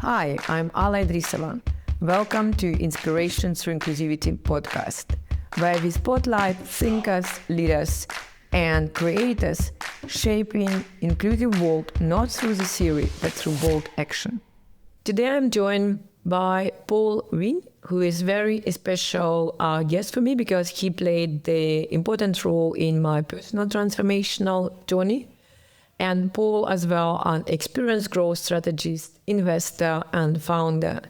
Hi, I'm Alla Idrisova. Welcome to Inspiration Through Inclusivity podcast, where we spotlight thinkers, leaders, and creators shaping inclusive world not through the theory, but through bold action. Today I'm joined by Huynh, who is very special guest for me because he played the important role in my personal transformational journey. And Paul as well, an experienced growth strategist, investor, and founder.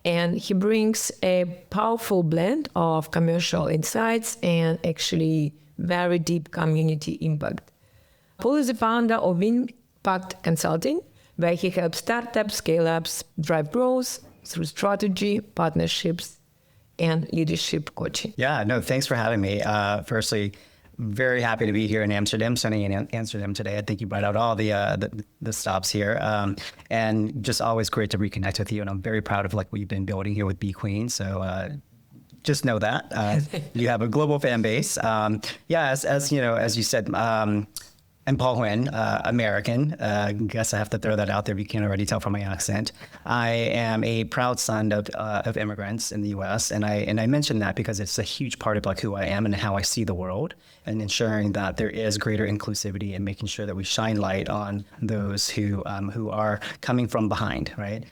And he brings a powerful blend of commercial insights and actually very deep community impact. Paul is the founder of Winpact Consulting, where he helps startups, scale-ups drive growth through strategy, partnerships, and leadership coaching. Yeah, no, thanks for having me. Firstly, very happy to be here in Amsterdam, sunny in Amsterdam today. I think you brought out all the stops here, and just always great to reconnect with you. And I'm very proud of what you've been building here with BeeQueen. So just know that you have a global fan base. As you said. I'm Paul Huynh, American. Guess I have to throw that out there if you can't already tell from my accent. I am a proud son of immigrants in the U.S. and I mention that because it's a huge part of who I am and how I see the world, and ensuring that there is greater inclusivity and making sure that we shine light on those who are coming from behind, right?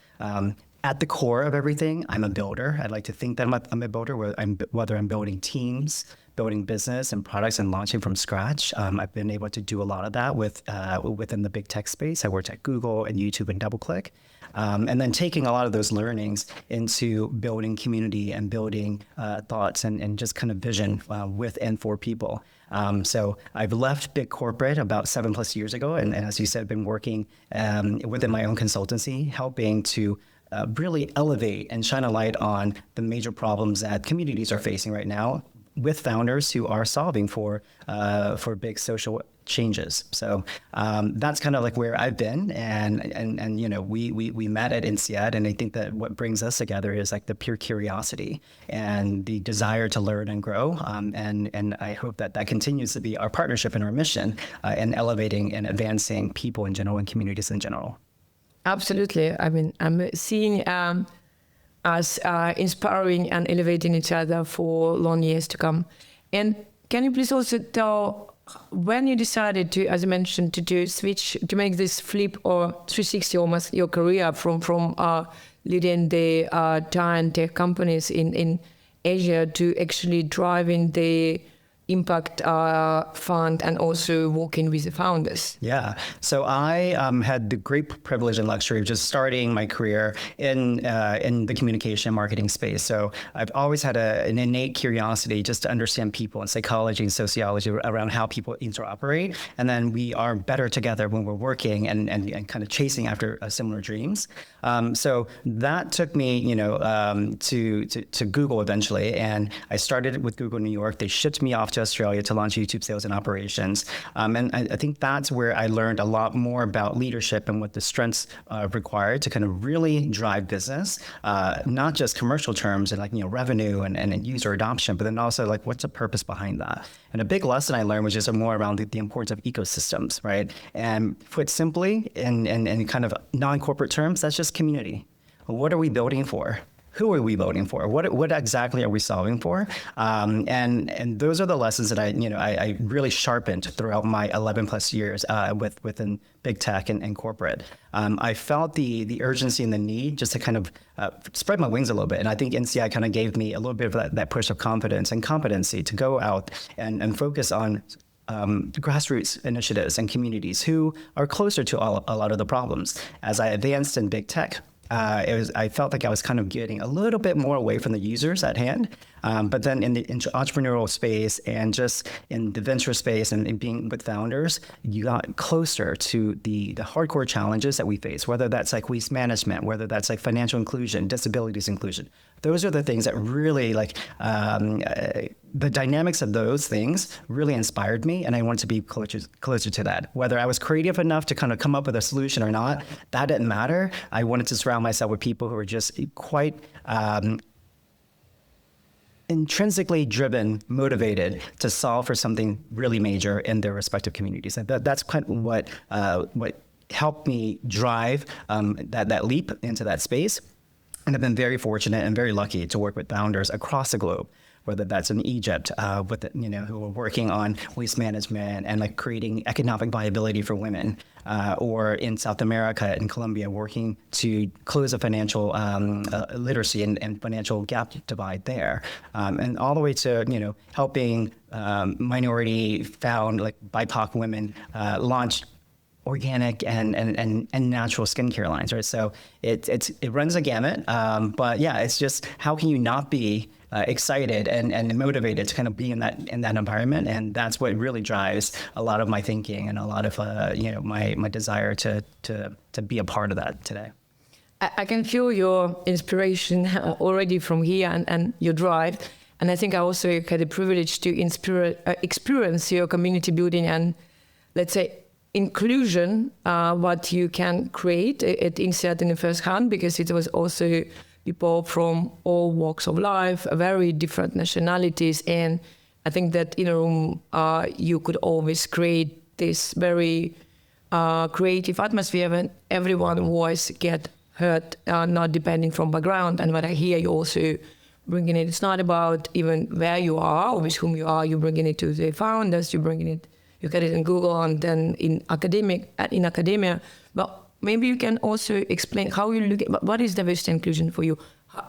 At the core of everything, I'm a builder. I'd like to think that I'm a builder, whether I'm building teams, building business and products and launching from scratch. I've been able to do a lot of that within the big tech space. I worked at Google and YouTube and DoubleClick. And then taking a lot of those learnings into building community and building thoughts and just kind of vision with and for people. So I've left big corporate about 7+ years ago. And as you said, been working within my own consultancy, helping to really elevate and shine a light on the major problems that communities are facing right now with founders who are solving for big social changes. So that's kind of where I've been, and we met at INSEAD, and I think that what brings us together is the pure curiosity and the desire to learn and grow, and I hope that continues to be our partnership and our mission in elevating and advancing people in general and communities in general. Absolutely. I mean, I'm seeing us inspiring and elevating each other for long years to come. And can you please also tell when you decided to, as I mentioned, to switch, to make this flip or 360 almost your career from leading the giant tech companies in Asia to actually driving the impact fund and also working with the founders? Yeah. So I had the great privilege and luxury of just starting my career in the communication marketing space. So I've always had an innate curiosity just to understand people and psychology and sociology around how people interoperate. And then we are better together when we're working and kind of chasing after similar dreams. So that took me, to Google eventually. And I started with Google New York. They shipped me off to Australia to launch YouTube sales and operations. And I think that's where I learned a lot more about leadership and what the strengths required to kind of really drive business, not just commercial terms and revenue and user adoption, but then also what's the purpose behind that? And a big lesson I learned was just more around the importance of ecosystems, right? And put simply in kind of non-corporate terms, that's just community. What are we building for? Who are we voting for? What exactly are we solving for? And those are the lessons that I really sharpened throughout my 11+ years within big tech and corporate. I felt the urgency and the need just to kind of spread my wings a little bit. And I think NCI kind of gave me a little bit of that push of confidence and competency to go out and focus on grassroots initiatives and communities who are closer to a lot of the problems. As I advanced in big tech, I felt like I was kind of getting a little bit more away from the users at hand. But then in the entrepreneurial space and just in the venture space and being with founders, you got closer to the hardcore challenges that we face, whether that's waste management, whether that's financial inclusion, disabilities inclusion. Those are the things that really the dynamics of those things really inspired me, and I wanted to be closer to that. Whether I was creative enough to kind of come up with a solution or not, that didn't matter. I wanted to surround myself with people who were just quite intrinsically driven, motivated to solve for something really major in their respective communities. And that's kind of what helped me drive that leap into that space. And I've been very fortunate and very lucky to work with founders across the globe, whether that's in Egypt, who are working on waste management and like creating economic viability for women, or in South America and Colombia, working to close a financial literacy and financial gap divide there, and all the way to helping minority found like BIPOC women launch organic and natural skincare lines, right? So it runs a gamut, but yeah, it's just how can you not be excited and motivated to kind of be in that environment, and that's what really drives a lot of my thinking and a lot of my desire to be a part of that today. I can feel your inspiration already from here and your drive, and I think I also had the privilege to experience your community building and, let's say, inclusion, what you can create at INSEAD in the first hand, because it was also people from all walks of life, very different nationalities. And I think that in a room, you could always create this very creative atmosphere when everyone's voice get heard, not depending from background. And what I hear you also bringing it, it's not about even where you are or with whom you are, you're bringing it to the founders, you're bringing it, you get it in Google and then in academia. But maybe you can also explain how you look at what is diversity and inclusion for you.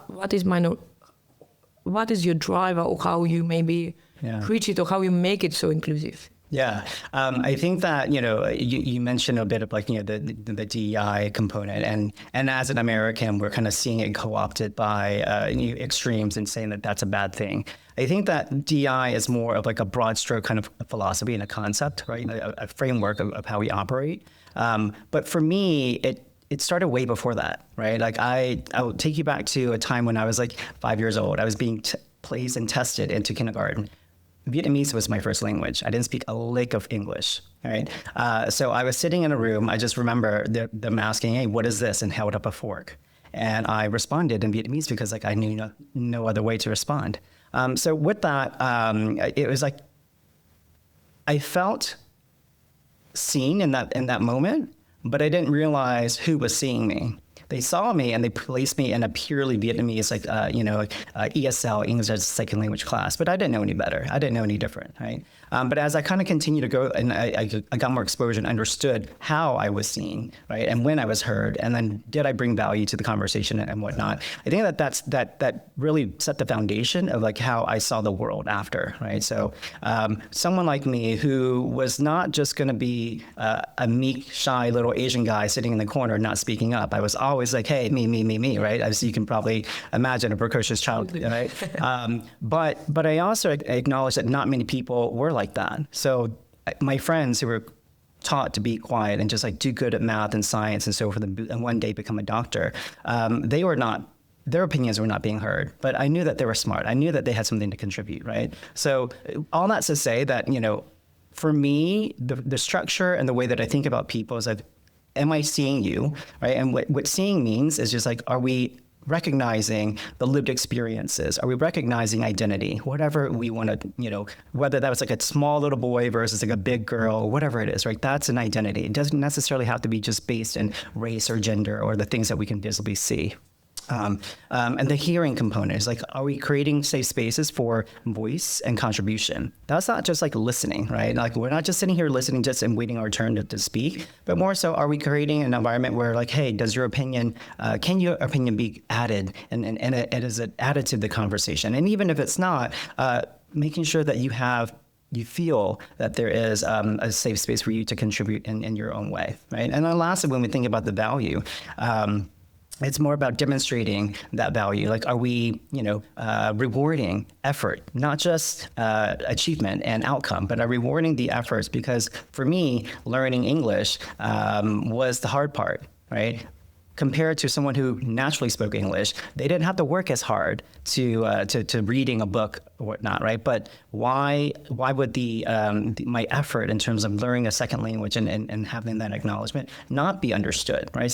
What is your driver, or how you maybe preach it, or how you make it so inclusive? Yeah, I think that you mentioned a bit of like the DEI component, and as an American, we're kind of seeing it co-opted by extremes and saying that that's a bad thing. I think that DEI is more of like a broad stroke kind of philosophy and a concept, right? A framework of how we operate. But for me, it started way before that, right? Like I will take you back to a time when I was like 5 years old. I was being placed and tested into kindergarten. Vietnamese was my first language. I didn't speak a lick of English, right? So I was sitting in a room. I just remember them asking, "Hey, what is this?" and held up a fork. And I responded in Vietnamese because like I knew no other way to respond. So with that, it was like I felt seen in that moment, but I didn't realize who was seeing me. They saw me and they placed me in a purely Vietnamese, ESL, English as a second language class, but I didn't know any better. I didn't know any different, right? But as I kind of continued to go and I got more exposure and understood how I was seen, right? And when I was heard, and then did I bring value to the conversation and whatnot? I think that really set the foundation of like how I saw the world after, right? So someone like me who was not just going to be a meek, shy little Asian guy sitting in the corner not speaking up. I was always like, hey, me, right? As you can probably imagine, a precocious child, right? But I also acknowledge that not many people were like that. So my friends who were taught to be quiet and just like do good at math and science and so forth, and one day become a doctor, their opinions were not being heard, but I knew that they were smart. I knew that they had something to contribute, right? So all that's to say that, for me, the structure and the way that I think about people is am I seeing you, right? And what seeing means is just like, are we recognizing the lived experiences? Are we recognizing identity? Whatever we want to, whether that was like a small little boy versus like a big girl, whatever it is, right? That's an identity. It doesn't necessarily have to be just based in race or gender or the things that we can visibly see. And the hearing component is like, are we creating safe spaces for voice and contribution? That's not just like listening, right? Like we're not just sitting here listening just and waiting our turn to speak, but more so are we creating an environment where like, hey, does your opinion, can your opinion be added and is it added to the conversation? And even if it's not, making sure that you feel that there is a safe space for you to contribute in your own way, right? And then lastly, when we think about the value, it's more about demonstrating that value. Like, are we, rewarding effort, not just achievement and outcome, but are rewarding the efforts? Because for me, learning English was the hard part, right? Compared to someone who naturally spoke English, they didn't have to work as hard to reading a book or whatnot, right? But why would my effort in terms of learning a second language and having that acknowledgement not be understood, right?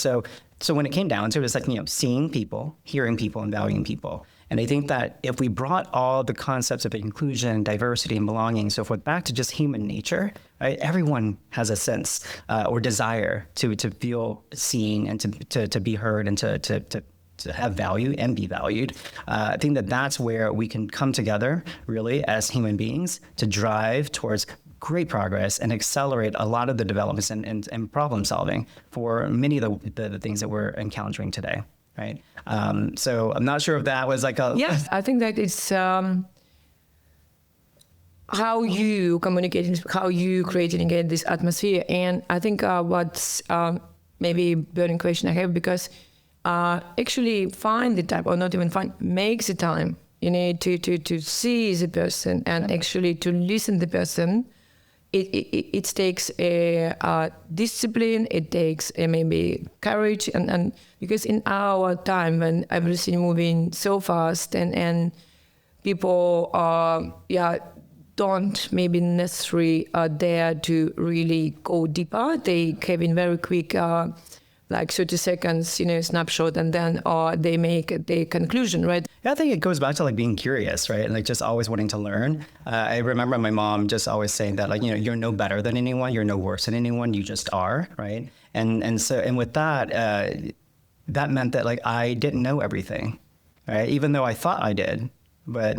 So when it came down to it, it's like, seeing people, hearing people, and valuing people. And I think that if we brought all the concepts of inclusion, diversity, and belonging, and so forth, back to just human nature, right? Everyone has a sense or desire to feel seen and to be heard and to have value and be valued. I think that that's where we can come together really as human beings to drive towards great progress and accelerate a lot of the developments and problem solving for many of the things that we're encountering today, right? So I'm not sure if that was like a... Yes, I think that it's how you communicate, how you creating again this atmosphere. And I think what's maybe burning question I have, because actually find the time, or not even find, make the time. You need to see the person and actually to listen to the person. It takes a discipline, it takes maybe courage, and because in our time when everything moving so fast and people don't maybe necessarily dare to really go deeper, they have in very quick like 30 seconds, snapshot, and then they make the conclusion, right? Yeah, I think it goes back to like being curious, right? And like just always wanting to learn. I remember my mom just always saying that, like, you're no better than anyone, you're no worse than anyone, you just are, right? And with that, that meant that like I didn't know everything, right? Even though I thought I did. But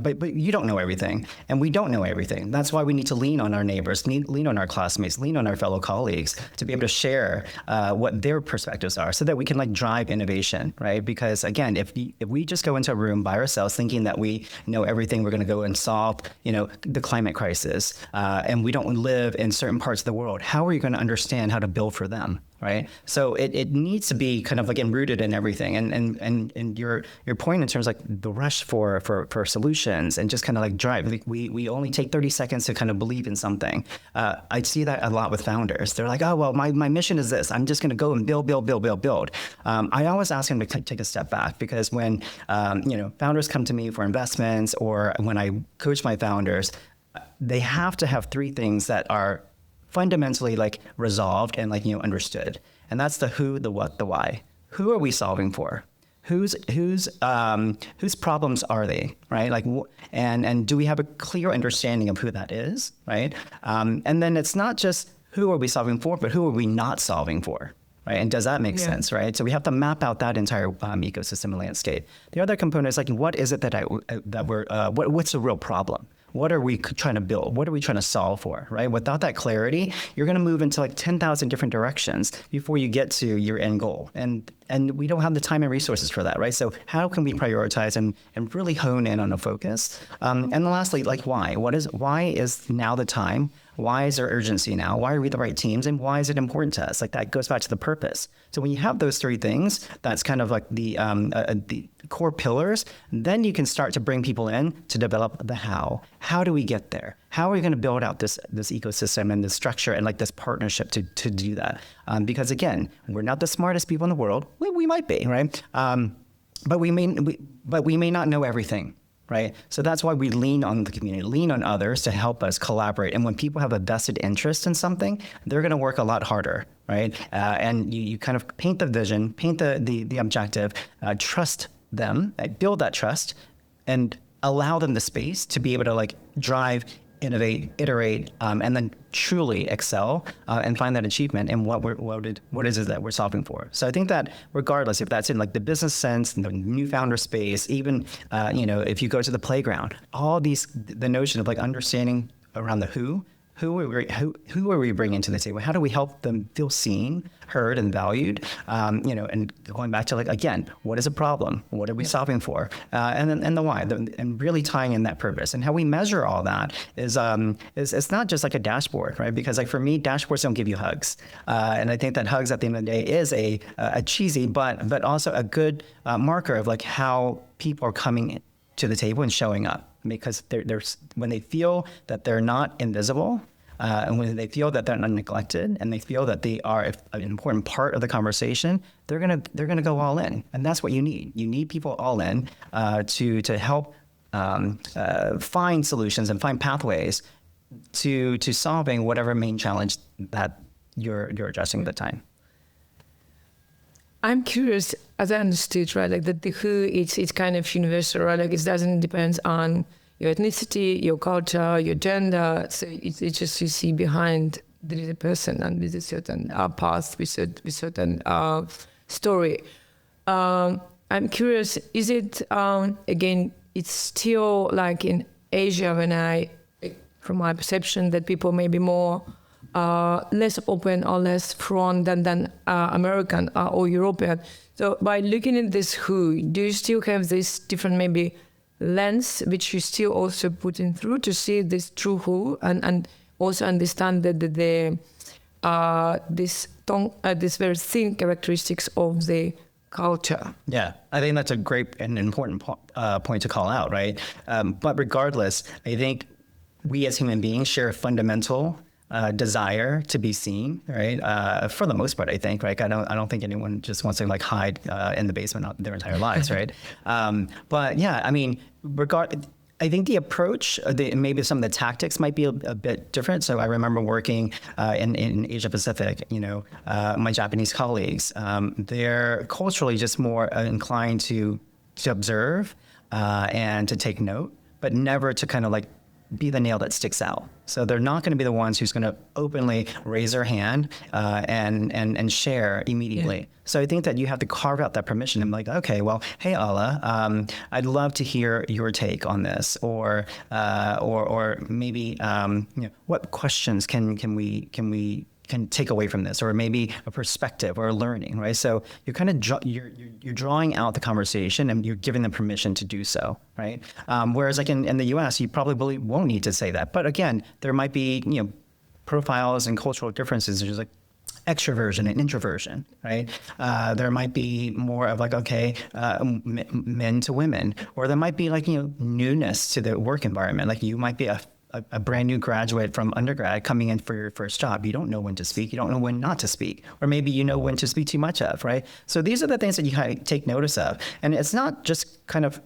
but you don't know everything, and we don't know everything. That's why we need to lean on our neighbors, lean on our classmates, lean on our fellow colleagues to be able to share what their perspectives are, so that we can like drive innovation, right? Because again, if we just go into a room by ourselves thinking that we know everything, we're going to go and solve the climate crisis, and we don't live in certain parts of the world, how are you going to understand how to build for them? Right. So it needs to be kind of again rooted in everything. And your point in terms of like the rush for solutions and just kind of like drive. Like we only take 30 seconds to kind of believe in something. I see that a lot with founders. They're like, oh well, my mission is this. I'm just going to go and build. I always ask them to take a step back, because when founders come to me for investments, or when I coach my founders, they have to have three things that are fundamentally like resolved and like understood, and that's the who, the what, the why. Who are we solving for? Whose problems are they, right? Like, and do we have a clear understanding of who that is, right? And then it's not just who are we solving for, but who are we not solving for, right? And does that make sense, right? So we have to map out that entire ecosystem and landscape. The other component is like, what is it what's the real problem? What are we trying to build? What are we trying to solve for, right? Without that clarity, you're going to move into like 10,000 different directions before you get to your end goal. And we don't have the time and resources for that, right? So how can we prioritize and really hone in on a focus? And then lastly, like why? Why is now the time? Why is there urgency now? Why are we the right teams? And why is it important to us? Like that goes back to the purpose. So when you have those three things, that's kind of like the core pillars. Then you can start to bring people in to develop the how. How do we get there? How are we going to build out this ecosystem and this structure and like this partnership to do that? Because again, we're not the smartest people in the world. We might be, right? But we may not know everything. Right. So that's why we lean on the community, lean on others to help us collaborate. And when people have a vested interest in something, they're going to work a lot harder. Right. And you kind of paint the vision, paint the objective, trust them, build that trust, and allow them the space to be able to like drive, innovate, iterate, and then truly excel and find that achievement in what is it that we're solving for. So I think that regardless if that's in like the business sense, the new founder space, even if you go to the playground, all the notion of like understanding around the who are we bringing to the table? How do we help them feel seen, heard, and valued? And going back to like, again, what is a problem? What are we solving for? And the why, and really tying in that purpose. And how we measure all that is it's not just like a dashboard, right? Because like for me, dashboards don't give you hugs. And I think that hugs at the end of the day is a cheesy, but also a good marker of like how people are coming to the table and showing up. Because when they feel that they're not invisible, and when they feel that they're not neglected, and they feel that they are an important part of the conversation, they're gonna go all in, and that's what you need. You need people all in to help find solutions and find pathways to solving whatever main challenge that you're addressing at the time. I'm curious, as I understood, right, like that the who, it's kind of universal, right? Like it doesn't depend on your ethnicity, your culture, your gender. So it's just you see behind there is a person and with a certain past, with certain story. I'm curious, is it, again, it's still like in Asia from my perception, that people may be more less open or less front than American or European. So by looking at this who, do you still have this different maybe lens which you still also putting through to see this true who and also understand that this very thin characteristics of the culture? Yeah, I think that's a great and important point to call out, right? But regardless, I think we as human beings share a fundamental desire to be seen, right? For the most part, I think, right? I don't think anyone just wants to like hide in the basement their entire lives, right? But yeah, I mean, I think the approach, maybe some of the tactics might be a bit different. So I remember working in Asia Pacific, my Japanese colleagues, they're culturally just more inclined to observe and to take note, but never to kind of like be the nail that sticks out. So they're not going to be the ones who's going to openly raise their hand and share immediately. Yeah. So I think that you have to carve out that permission and be like, okay, well, hey, Alla, I'd love to hear your take on this, or maybe what questions can we take away from this, or maybe a perspective or a learning, right? So you're kind of you're drawing out the conversation and you're giving them permission to do so, right? Whereas like in the U.S., you probably won't need to say that. But again, there might be profiles and cultural differences, just like extroversion and introversion, right? There might be more of like, okay, men to women, or there might be like newness to the work environment. Like you might be a brand new graduate from undergrad coming in for your first job. You don't know when to speak. You don't know when not to speak. Or maybe you know when to speak too much of, right? So these are the things that you kind of take notice of. And it's not just kind of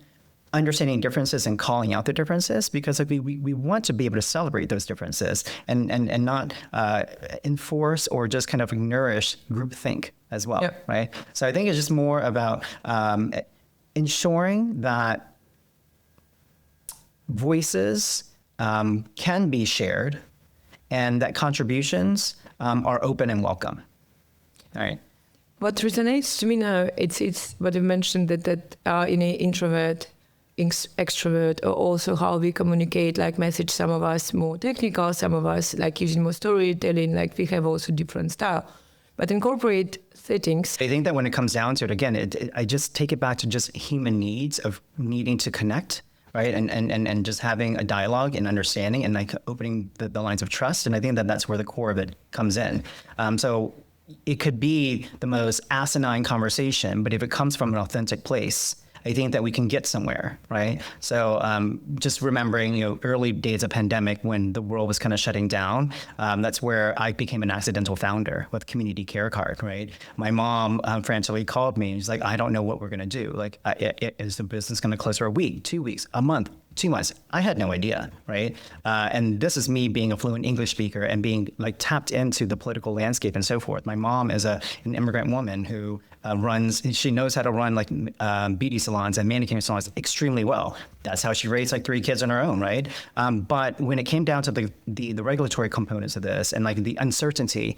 understanding differences and calling out the differences, because like we want to be able to celebrate those differences and not enforce or just kind of nourish groupthink as well, yep. Right? So I think it's just more about ensuring that voices can be shared, and that contributions are open and welcome. All right. What resonates to me now, it's what you mentioned that in an introvert, extrovert, or also how we communicate, like message. Some of us more technical, some of us like using more storytelling. Like we have also different style, but in corporate settings, I think that when it comes down to it, again, I just take it back to just human needs of needing to connect. Right. And just having a dialogue and understanding and like opening the lines of trust. And I think that that's where the core of it comes in. So it could be the most asinine conversation, but if it comes from an authentic place, I think that we can get somewhere, right? So just remembering, early days of pandemic when the world was kind of shutting down, that's where I became an accidental founder with Community Care Card, right? My mom frantically called me and she's like, I don't know what we're going to do. Like, is the business going to close for a week, 2 weeks, a month? 2 months. I had no idea, right? And this is me being a fluent English speaker and being like tapped into the political landscape and so forth. My mom is an immigrant woman who she knows how to run like beauty salons and manicure salons extremely well. That's how she raised like 3 kids on her own, right? But when it came down to the regulatory components of this and like the uncertainty,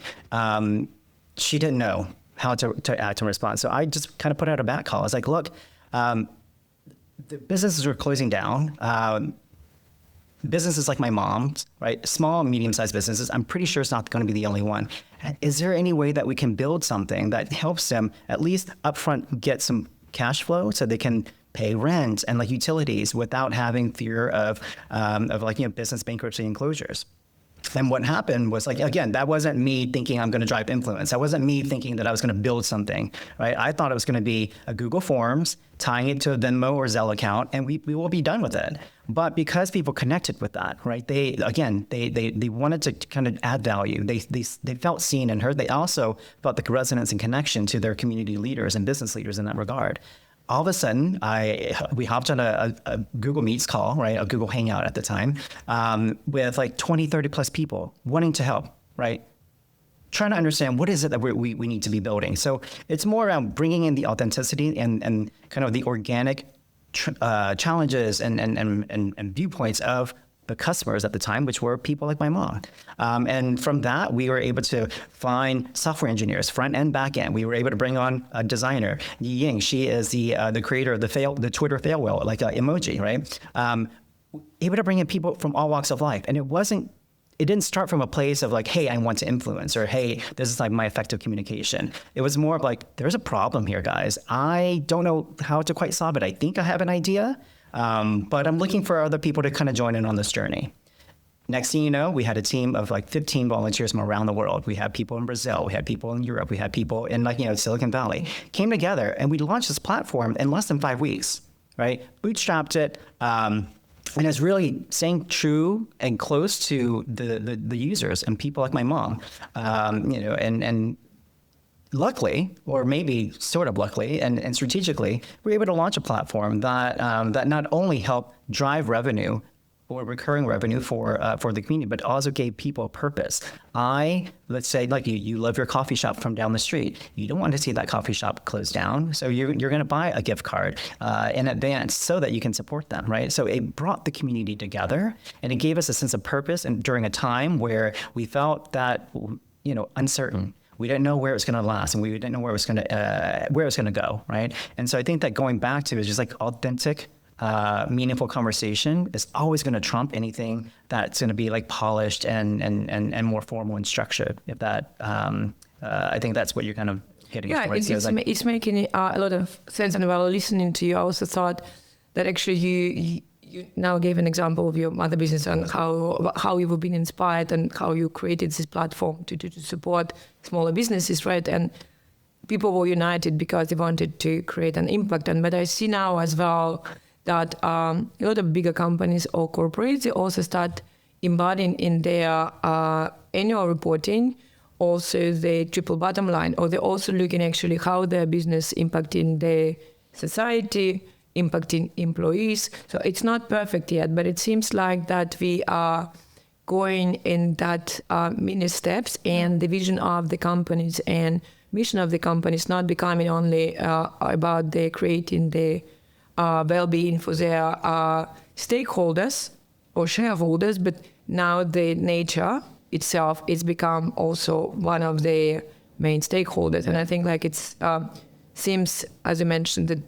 she didn't know how to act and respond. So I just kind of put out a back call. I was like, look, the businesses are closing down. Businesses like my mom's, right? Small, medium-sized businesses, I'm pretty sure it's not going to be the only one. Is there any way that we can build something that helps them at least upfront get some cash flow so they can pay rent and like utilities without having fear of business bankruptcy and closures? And what happened was like, again, that wasn't me thinking I'm going to drive influence. That wasn't me thinking that I was going to build something, right? I thought it was going to be a Google Forms, tying it to a Venmo or Zelle account, and we will be done with it. But because people connected with that, right? They wanted to kind of add value. They felt seen and heard. They also felt the resonance and connection to their community leaders and business leaders in that regard. All of a sudden, we hopped on a Google Meets call, right? A Google Hangout at the time, with like 20, 30 plus people wanting to help, right? trying to understand what is it that we need to be building. So it's more around bringing in the authenticity and kind of the organic challenges and viewpoints of the customers at the time, which were people like my mom. And from that, we were able to find software engineers, front and back end. We were able to bring on a designer, Huynh. She is the creator of the Twitter fail whale, like emoji, right? Able to bring in people from all walks of life. And it didn't start from a place of like, hey, I want to influence, or hey, this is like my effective communication. It was more of like, there's a problem here, guys. I don't know how to quite solve it. I think I have an idea, but I'm looking for other people to kind of join in on this journey. Next thing you know, we had a team of like 15 volunteers from around the world. We had people in Brazil, we had people in Europe, we had people in Silicon Valley. Came together and we launched this platform in less than 5 weeks, right? Bootstrapped it. And it's really staying true and close to the users and people like my mom, and luckily, or maybe sort of luckily and strategically, we're able to launch a platform that not only helped drive revenue or recurring revenue for the community, but also gave people a purpose. Let's say like you love your coffee shop from down the street. You don't want to see that coffee shop close down. So you're going to buy a gift card in advance so that you can support them, right? So it brought the community together and it gave us a sense of purpose, and during a time where we felt that, uncertain. We didn't know where it was going to last, and we didn't know where it was going to go, right? And so I think that going back to is just like authentic, meaningful conversation is always going to trump anything that's going to be like polished and more formal and structured. If that, I think that's what you're kind of getting. Yeah, it's making a lot of sense. And while listening to you, I also thought that actually you now gave an example of your mother business and how you've been inspired and how you created this platform to support smaller businesses, right? And people were united because they wanted to create an impact. But I see now as well that a lot of bigger companies or corporates, they also start embodying in their annual reporting also the triple bottom line, or they're also looking actually how their business impacting the society, impacting employees. So it's not perfect yet, but it seems like that we are going in that many steps, and the vision of the companies and mission of the companies not becoming only about the creating the well-being for their stakeholders or shareholders, but now the nature itself is become also one of the main stakeholders. And I think like it's seems, as you mentioned, that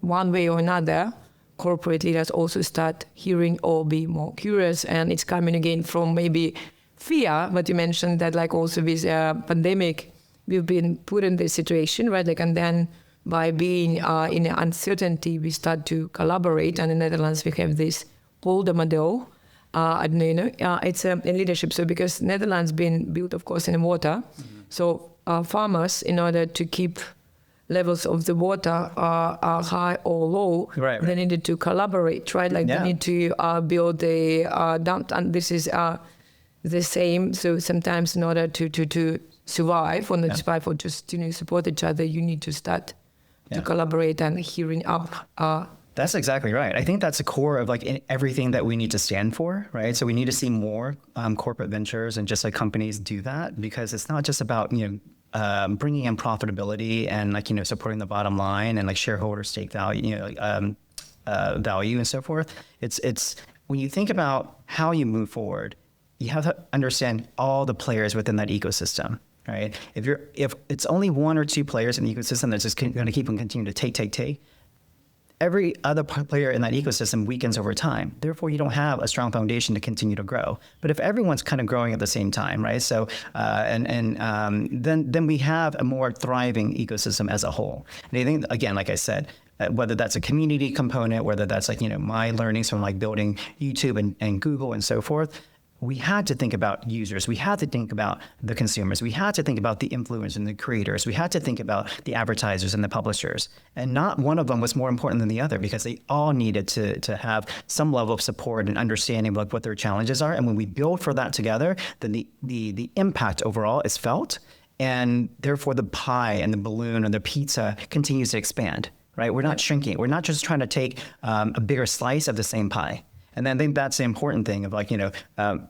one way or another, corporate leaders also start hearing or be more curious, and it's coming again from maybe fear, but you mentioned that like also with pandemic, we've been put in this situation, right? Like, and then by being in uncertainty, we start to collaborate. And in the Netherlands, we have this Polder model. It's a leadership. So because Netherlands been built, of course, in water, so farmers, in order to keep levels of the water are high or low, right. They needed to collaborate, right? Like they need to build the dump, and this is the same. So sometimes in order to survive or not survive or just support each other, you need to start to collaborate and hearing up. That's exactly right. I think that's the core of like everything that we need to stand for, right? So we need to see more corporate ventures and just like companies do that, because it's not just about bringing in profitability and like supporting the bottom line and like shareholder stake value, value and so forth. It's when you think about how you move forward, you have to understand all the players within that ecosystem. Right? If it's only one or two players in the ecosystem that's just going to keep on continuing to take, every other player in that ecosystem weakens over time. Therefore, you don't have a strong foundation to continue to grow. But if everyone's kind of growing at the same time, right? So, then we have a more thriving ecosystem as a whole. And I think, again, like I said, whether that's a community component, whether that's like my learnings from like building YouTube and Google and so forth. We had to think about users. We had to think about the consumers. We had to think about the influencers and the creators. We had to think about the advertisers and the publishers. And not one of them was more important than the other, because they all needed to have some level of support and understanding of what their challenges are. And when we build for that together, then the impact overall is felt. And therefore the pie and the balloon and the pizza continues to expand, right? We're not shrinking. We're not just trying to take a bigger slice of the same pie. And then I think that's the important thing of like,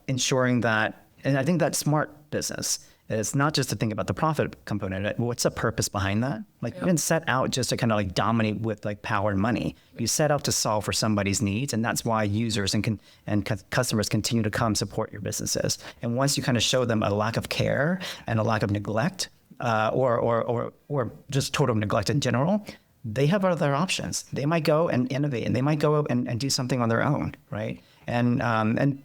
ensuring that, and I think that's smart business, It's not just to think about the profit component. What's the purpose behind that? Like, you didn't set out just to kind of like dominate with like power and money. You set out to solve for somebody's needs, and that's why users and customers continue to come support your businesses. And once you kind of show them a lack of care and a lack of neglect, or just total neglect in general, they have other options. They might go and innovate, and they might go and do something on their own, right? And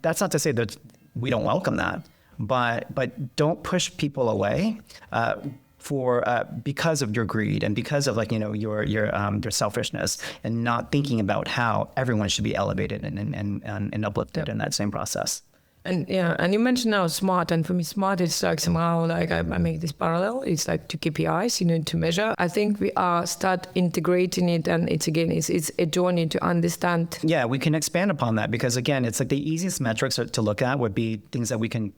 that's not to say that we don't welcome that. But don't push people away because of your greed and because of like your selfishness, and not thinking about how everyone should be elevated and uplifted in that same process. And and you mentioned now smart, and for me smart is like somehow like I make this parallel. It's like to KPIs, to measure. I think we start integrating it, and it's a journey to understand. Yeah, we can expand upon that, because again, it's like the easiest metrics to look at would be things that we can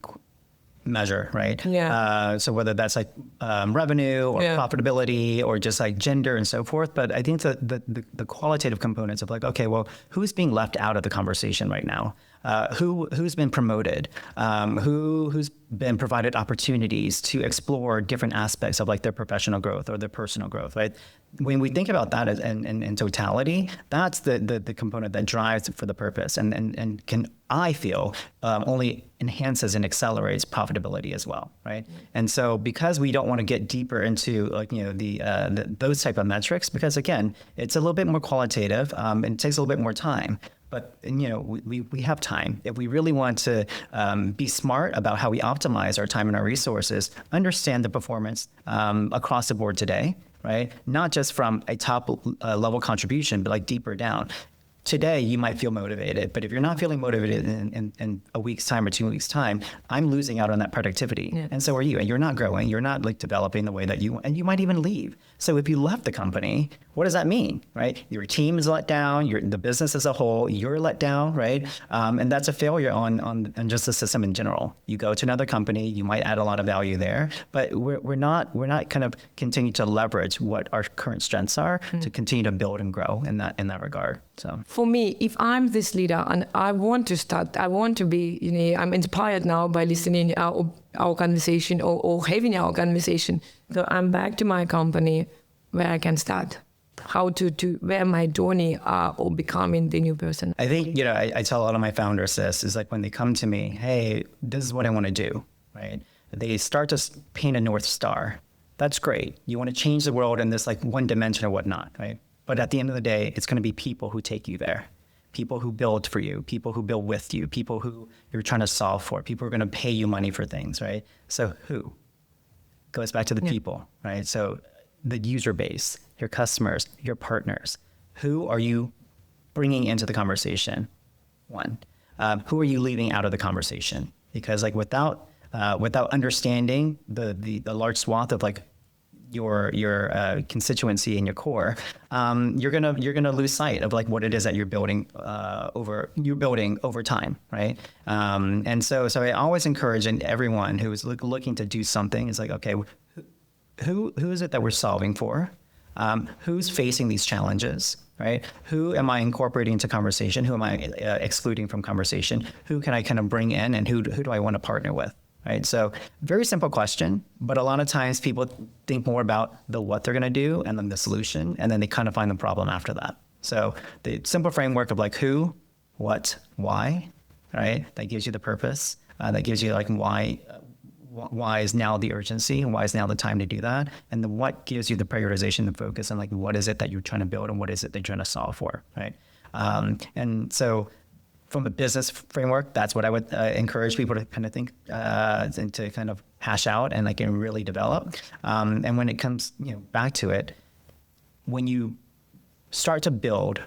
measure, right? Yeah. So whether that's like revenue or profitability or just like gender and so forth. But I think that the qualitative components of like, okay, well, who's being left out of the conversation right now? Who's been promoted? Who's been provided opportunities to explore different aspects of like their professional growth or their personal growth, right? When we think about that in totality, that's the component that drives for the purpose, and can, I feel, only enhances and accelerates profitability as well, right? And so because we don't want to get deeper into like those type of metrics, because again, it's a little bit more qualitative, and it takes a little bit more time. But we have time. If we really want to be smart about how we optimize our time and our resources, understand the performance across the board today, right? Not just from a top level contribution, but like deeper down. Today, you might feel motivated, but if you're not feeling motivated in a week's time or 2 weeks' time, I'm losing out on that productivity. Yeah. And so are you. And you're not growing. You're not like developing the way that you want. And you might even leave. So if you left the company, what does that mean, right? Your team is let down. The business as a whole, you're let down, right? And that's a failure on just the system in general. You go to another company, you might add a lot of value there, but we're not kind of continue to leverage what our current strengths are to continue to build and grow in that regard. So for me, if I'm this leader and I want to be, I'm inspired now by listening our conversation or having our conversation. So I'm back to my company where I can start. How to where my journey or becoming the new person. I think, I tell a lot of my founders this, is like when they come to me, hey, this is what I want to do, right? They start to paint a North Star. That's great. You want to change the world in this like one dimension or whatnot, right? But at the end of the day, it's going to be people who take you there, people who build for you, people who build with you, people who you're trying to solve for, people who are going to pay you money for things, right? So who? Goes back to the people, right? So the user base, your customers, your partners, who are you bringing into the conversation? One, who are you leaving out of the conversation? Because like without understanding the large swath of like your constituency and your core, you're gonna lose sight of like what it is that you're building over time, right? And so I always encourage everyone who is looking to do something is like, okay, who is it that we're solving for? Who's facing these challenges, right? Who am I incorporating into conversation? Who am I excluding from conversation? Who can I kind of bring in, and who do I want to partner with? Right. So very simple question, but a lot of times people think more about the what they're going to do and then the solution, and then they kind of find the problem after that. So the simple framework of like who, what, why, right? That gives you the purpose. That gives you like why is now the urgency and why is now the time to do that? And the what gives you the prioritization and focus on like what is it that you're trying to build and what is it that you're trying to solve for, right? And so from a business framework, that's what I would encourage people to kind of think and to kind of hash out and like and really develop. And when it comes back to it, when you start to build,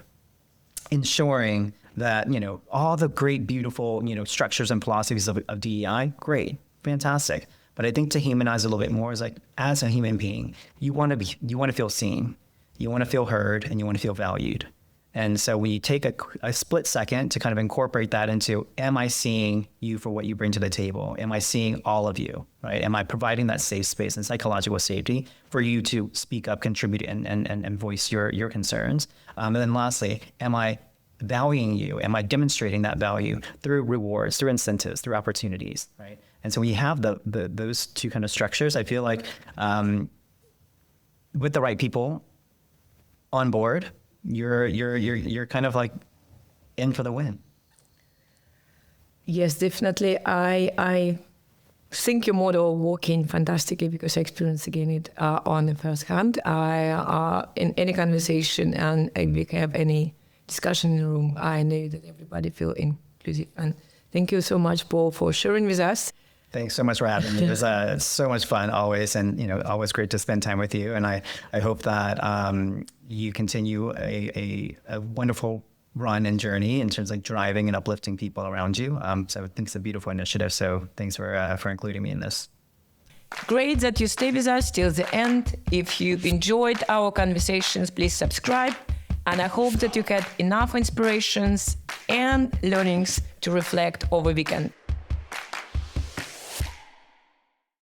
ensuring that all the great, beautiful structures and philosophies of DEI, great, fantastic. But I think to humanize a little bit more is like as a human being, you want to feel seen, you want to feel heard, and you want to feel valued. And so we take a split second to kind of incorporate that into, am I seeing you for what you bring to the table? Am I seeing all of you, right? Am I providing that safe space and psychological safety for you to speak up, contribute, and voice your concerns? And then lastly, am I valuing you? Am I demonstrating that value through rewards, through incentives, through opportunities, right? And so we have those two kind of structures. I feel like with the right people on board, you're kind of like in for the win. Yes, definitely. I think your model working fantastically because I experienced again it on the first hand. In any conversation and if we have any discussion in the room, I know that everybody feel inclusive. And thank you so much, Paul, for sharing with us. Thanks so much for having me. It was so much fun always, and always great to spend time with you. And I hope that you continue a wonderful run and journey in terms of like driving and uplifting people around you. So I think it's a beautiful initiative. So thanks for including me in this. Great that you stay with us till the end. If you enjoyed our conversations, please subscribe. And I hope that you had enough inspirations and learnings to reflect over the weekend.